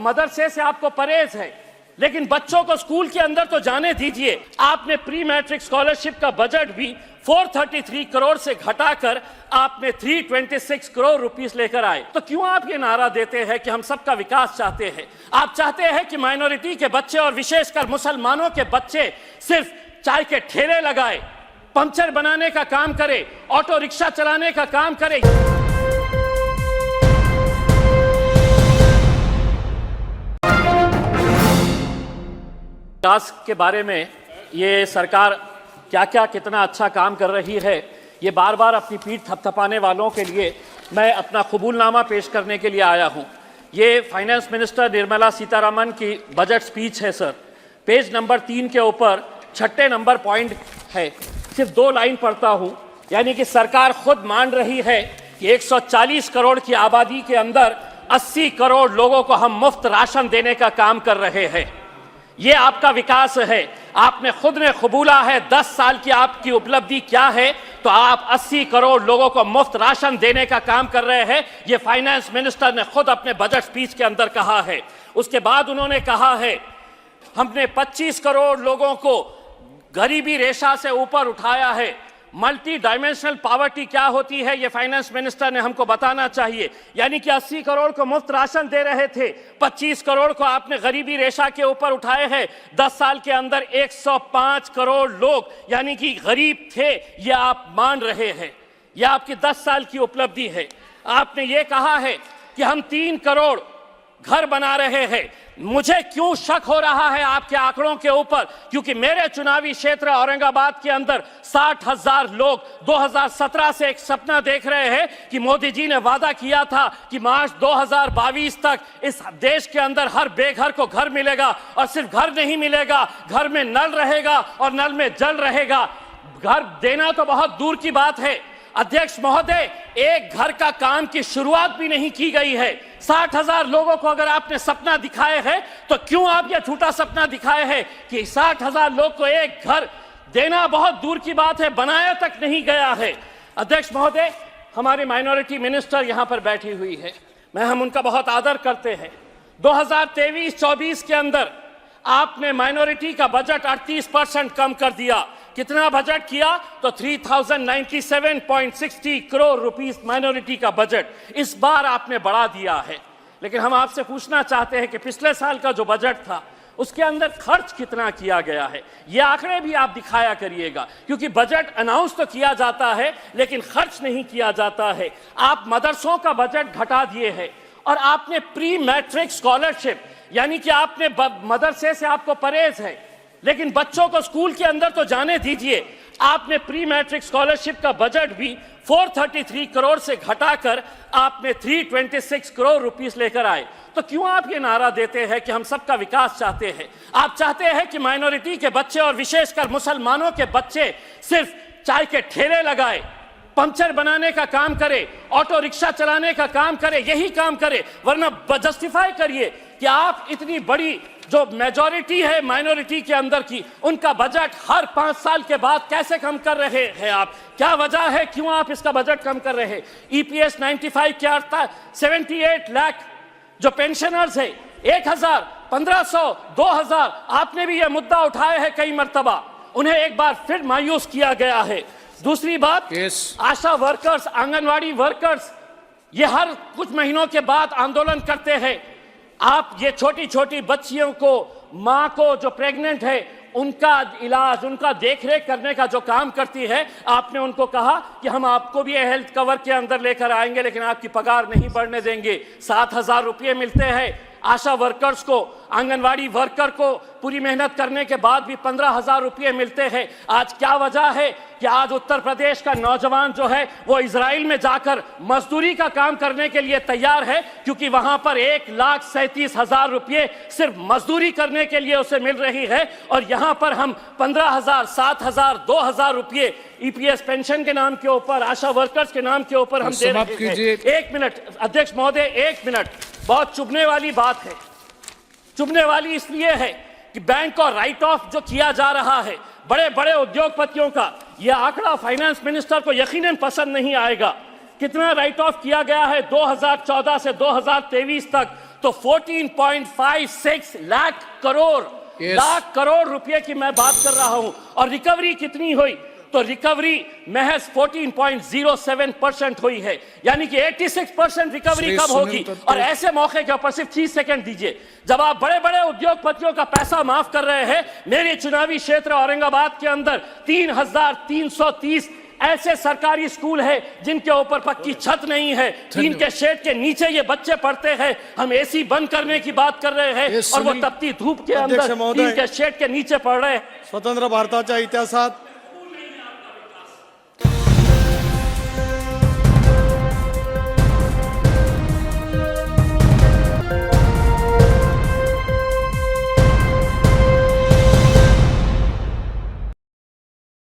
मदरसे से आपको परहेज है, लेकिन बच्चों को स्कूल के अंदर तो जाने दीजिए। आपने प्री मैट्रिक स्कॉलरशिप का बजट भी 433 करोड़ से घटाकर आपने 326 करोड़ रुपीस लेकर आए। तो क्यों आप ये नारा देते हैं कि हम सबका विकास चाहते हैं? आप चाहते हैं कि माइनॉरिटी के बच्चे और विशेषकर मुसलमानों के बच्चे सिर्फ चाय के ठेले लगाए, पंचर बनाने का काम करे, ऑटो रिक्शा चलाने का काम करे। विकास के बारे में ये सरकार क्या क्या कितना अच्छा काम कर रही है, ये बार बार अपनी पीठ थपथपाने वालों के लिए मैं अपना कबूलनामा पेश करने के लिए आया हूँ। ये फाइनेंस मिनिस्टर निर्मला सीतारमण की बजट स्पीच है सर। पेज नंबर 3 के ऊपर 6 नंबर पॉइंट है, सिर्फ 2 लाइन पढ़ता हूँ। यानी कि सरकार खुद मान रही है कि 140 करोड़ की आबादी के अंदर 80 करोड़ लोगों को हम मुफ्त राशन देने का काम कर रहे हैं। ये आपका विकास है। आपने खुद ने कबूला है 10 साल की आपकी उपलब्धि क्या है, तो आप 80 करोड़ लोगों को मुफ्त राशन देने का काम कर रहे हैं। ये फाइनेंस मिनिस्टर ने खुद अपने बजट स्पीच के अंदर कहा है। उसके बाद उन्होंने कहा है हमने 25 करोड़ लोगों को गरीबी रेखा से ऊपर उठाया है। मल्टी डायमेंशनल पॉवर्टी क्या होती है ये फाइनेंस मिनिस्टर ने हमको बताना चाहिए। यानी कि 80 करोड़ को मुफ्त राशन दे रहे थे, 25 करोड़ को आपने गरीबी रेखा के ऊपर उठाए हैं। 10 साल के अंदर 105 करोड़ लोग यानी कि गरीब थे, ये आप मान रहे हैं। यह आपकी 10 साल की उपलब्धि है। आपने ये कहा है कि हम 3 करोड़ घर बना रहे हैं। मुझे क्यों शक हो रहा है आपके आंकड़ों के ऊपर, क्योंकि मेरे चुनावी क्षेत्र औरंगाबाद के अंदर 60,000 लोग 2017 से एक सपना देख रहे हैं कि मोदी जी ने वादा किया था कि मार्च 2022 तक इस देश के अंदर हर बेघर को घर मिलेगा। और सिर्फ घर नहीं मिलेगा, घर में नल रहेगा और नल में जल रहेगा। घर देना तो बहुत दूर की बात है अध्यक्ष महोदय, एक घर का काम की शुरुआत भी नहीं की गई है। 60,000 लोगों को अगर आपने सपना दिखाए है, तो क्यों आप ये झूठा सपना दिखाए हैं कि 60,000 लोग को एक घर देना बहुत दूर की बात है, बनाया तक नहीं गया है। अध्यक्ष महोदय, हमारी माइनॉरिटी मिनिस्टर यहाँ पर बैठी हुई है, हम उनका बहुत आदर करते हैं। 2023-24 के अंदर आपने माइनॉरिटी का बजट 38% कम कर दिया। कितना बजट किया? तो 3097.60 करोड़ रुपीस माइनॉरिटी का बजट इस बार आपने बढ़ा दिया है। लेकिन हम आपसे पूछना चाहते हैं कि पिछले साल का जो बजट था उसके अंदर खर्च कितना किया गया है, ये आंकड़े भी आप दिखाया करिएगा, क्योंकि बजट अनाउंस तो किया जाता है लेकिन खर्च नहीं किया जाता है। आप मदरसों का बजट घटा दिए हैं और आपने प्री मैट्रिक स्कॉलरशिप यानी कि आपने मदरसे से आपको परहेज है, लेकिन बच्चों को स्कूल के अंदर तो जाने दीजिए। आपने प्री मैट्रिक स्कॉलरशिप का बजट भी 433 करोड़ से घटाकर आपने 326 करोड़ रुपीस लेकर आए। तो क्यों आप ये नारा देते हैं कि हम सबका विकास चाहते हैं? आप चाहते हैं कि माइनॉरिटी के बच्चे और विशेषकर मुसलमानों के बच्चे सिर्फ चाय के ठेले लगाए, पंचर बनाने का काम करे, ऑटो रिक्शा चलाने का काम करे, यही काम करे। वरना जस्टिफाई करिए कि आप इतनी बड़ी जो मेजॉरिटी है माइनॉरिटी के अंदर की, उनका बजट हर 5 साल के बाद कैसे कम कर रहे हैं आप? क्या वजह है, क्यों आप इसका बजट कम कर रहे हैं? EPS 95 क्या आता है? 78 लाख जो पेंशनर्स है, 1000, 1500, 2000, आपने भी यह मुद्दा उठाया है कई मर्तबा, उन्हें एक बार फिर मायूस किया गया है। दूसरी बात, आशा वर्कर्स, आंगनवाड़ी वर्कर्स, ये हर कुछ महीनों के बाद आंदोलन करते हैं। आप ये छोटी छोटी बच्चियों को, माँ को जो प्रेग्नेंट है, उनका इलाज, उनका देखरेख करने का जो काम करती है, आपने उनको कहा कि हम आपको भी हेल्थ कवर के अंदर लेकर आएंगे, लेकिन आपकी पगार नहीं बढ़ने देंगे। 7,000 रुपये मिलते हैं आशा वर्कर्स को, आंगनवाड़ी वर्कर को पूरी मेहनत करने के बाद भी 15,000 रुपये मिलते हैं। आज क्या वजह है कि आज उत्तर प्रदेश का नौजवान जो है वो इजराइल में जाकर मजदूरी का काम करने के लिए तैयार है, क्योंकि वहां पर 1,37,000 रुपये सिर्फ मजदूरी करने के लिए उसे मिल रही है। और यहां पर हम 15,000, 7,000, 2,000 रुपये EPS पेंशन के नाम के ऊपर, आशा वर्कर्स के नाम के ऊपर हम दे रहे हैं। 1 मिनट अध्यक्ष महोदय, 1 मिनट। बहुत चुभने वाली बात है, चुभने वाली इसलिए है कि बैंक और राइट ऑफ जो किया जा रहा है बड़े बड़े उद्योगपतियों का, यह आंकड़ा फाइनेंस मिनिस्टर को यकीनन पसंद नहीं आएगा। कितना राइट ऑफ किया गया है 2014 से 2023 तक? तो 14.56 लाख करोड़ रुपए की मैं बात कर रहा हूं। और रिकवरी कितनी हुई? तो रिकवरी महज 14.07% हुई है, यानी कि 86% रिकवरी कब होगी? और ऐसे मौके के ऊपर सिर्फ 30 सेकंड दीजिए, जब आप बड़े बड़े उद्योगपतियों का पैसा माफ कर रहे हैं। मेरे चुनावी क्षेत्र औरंगाबाद के अंदर 3,330 ऐसे सरकारी स्कूल है जिनके ऊपर पक्की छत नहीं है, टीन के शेड के नीचे ये बच्चे पढ़ते हैं। हम एसी बंद करने की बात कर रहे हैं और वो तपती धूप के अंदर टीन के शेड के नीचे पढ़ रहे हैं। स्वतंत्र भारताच्या इतिहासात